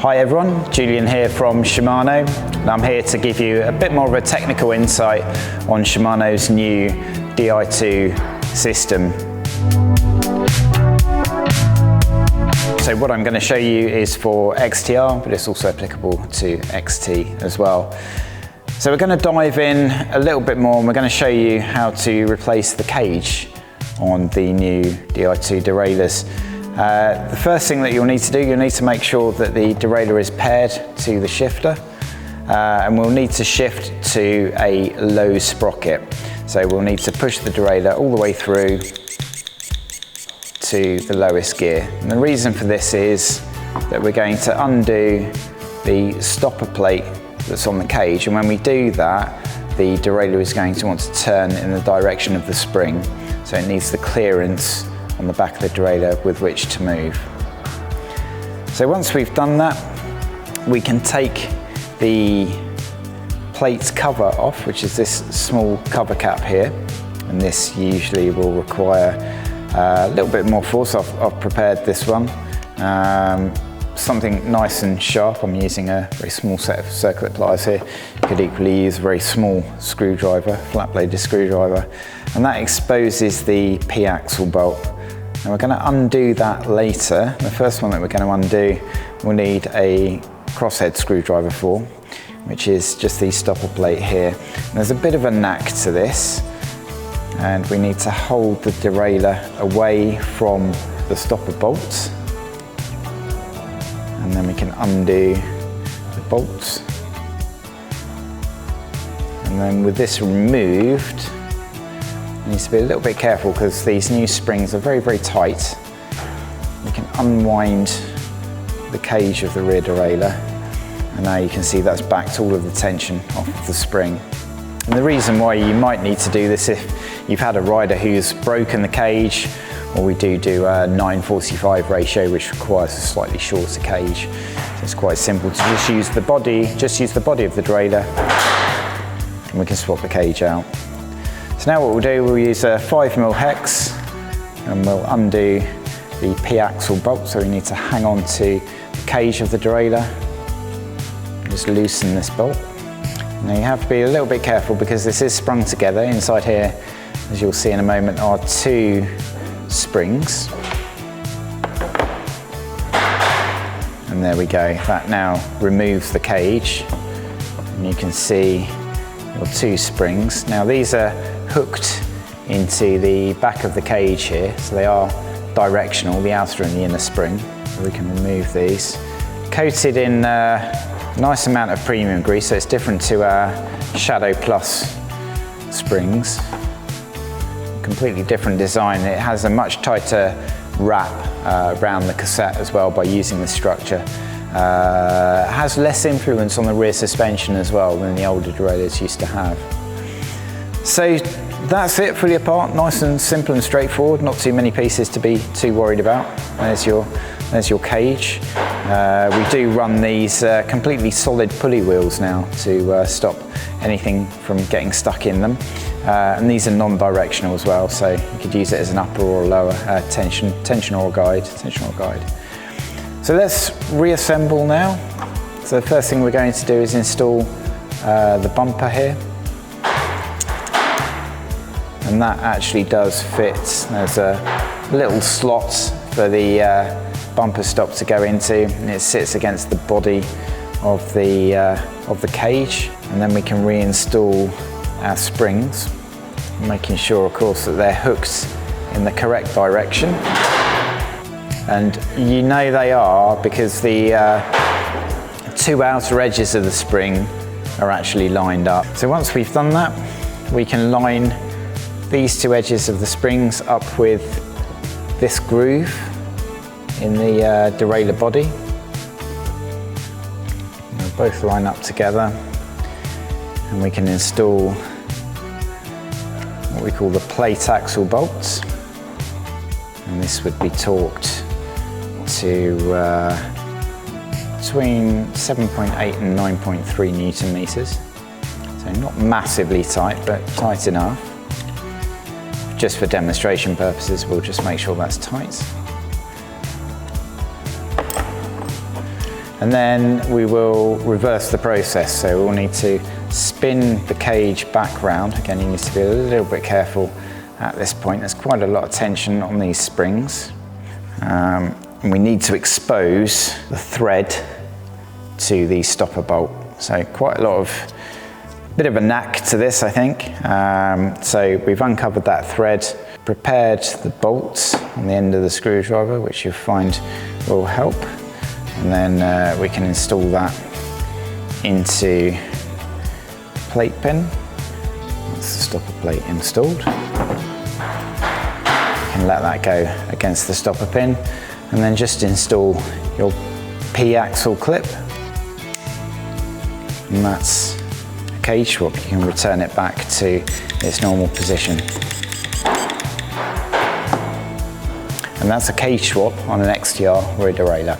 Hi everyone, Julian here from Shimano, and I'm here to give you a bit more of a technical insight on Shimano's new Di2 system. So what I'm going to show you is for XTR, but it's also applicable to XT as well. So we're going to dive in a little bit more and we're going to show you how to replace the cage on the new Di2 derailleurs. The first thing that you'll need to do, you'll need to make sure that the derailleur is paired to the shifter, and we'll need to shift to a low sprocket. So we'll need to push the derailleur all the way through to the lowest gear. And the reason for this is that we're going to undo the stopper plate that's on the cage, and when we do that, the derailleur is going to want to turn in the direction of the spring. So it needs the clearance on the back of the derailleur with which to move. So once we've done that, we can take the plate cover off, which is this small cover cap here, and this usually will require a little bit more force. I've prepared this one, something nice and sharp. I'm using a very small set of circlip pliers here. You could equally use a very small screwdriver, flat bladed screwdriver, and that exposes the P-axle bolt. Now we're going to undo that later. The first one that we're going to undo, we'll need a crosshead screwdriver for, which is just the stopper plate here. And there's a bit of a knack to this, and we need to hold the derailleur away from the stopper bolts, and then we can undo the bolts. And then with this removed, you need to be a little bit careful because these new springs are very, very tight. You can unwind the cage of the rear derailleur, and now you can see that's backed all of the tension off of the spring. And the reason why you might need to do this if you've had a rider who's broken the cage, or we do a 9:45 ratio, which requires a slightly shorter cage. So it's quite simple to just use the body of the derailleur, and we can swap the cage out. So now what we'll do, we'll use a 5mm hex, and we'll undo the P-axle bolt. So we need to hang on to the cage of the derailleur, just loosen this bolt. Now you have to be a little bit careful because this is sprung together. Inside here, as you'll see in a moment, are two springs. And there we go, that now removes the cage, and you can see your two springs. Now these are hooked into the back of the cage here, so they are directional, the outer and the inner spring. So we can remove these. Coated in a nice amount of premium grease, so it's different to our Shadow Plus springs. Completely different design. It has a much tighter wrap around the cassette as well by using this structure. Has less influence on the rear suspension as well than the older derailleurs used to have. So that's it, fully apart, nice and simple and straightforward, not too many pieces to be too worried about. There's your cage. We do run these completely solid pulley wheels now to stop anything from getting stuck in them. And these are non-directional as well, so you could use it as an upper or a lower tensioner guide. So let's reassemble now. So the first thing we're going to do is install the bumper here. And that actually does fit. There's a little slot for the bumper stop to go into, and it sits against the body of the cage. And then we can reinstall our springs, making sure of course that they're hooked in the correct direction. And you know they are because the two outer edges of the spring are actually lined up. So once we've done that, we can line these two edges of the springs up with this groove in the derailleur body. They'll both line up together, and we can install what we call the plate axle bolts, and this would be torqued to between 7.8 and 9.3 Newton meters. So not massively tight, but tight enough. Just for demonstration purposes, we'll just make sure that's tight. And then we will reverse the process. So we'll need to spin the cage back round. Again, you need to be a little bit careful at this point. There's quite a lot of tension on these springs. And we need to expose the thread to the stopper bolt. So quite a lot of, bit of a knack to this, I think. So we've uncovered that thread, prepared the bolts on the end of the screwdriver, which you'll find will help. And then we can install that into plate pin. That's the stopper plate installed. You can let that go against the stopper pin and then just install your P-axle clip. And that's a cage swap. You can return it back to its normal position. And that's a cage swap on an XTR or a derailleur.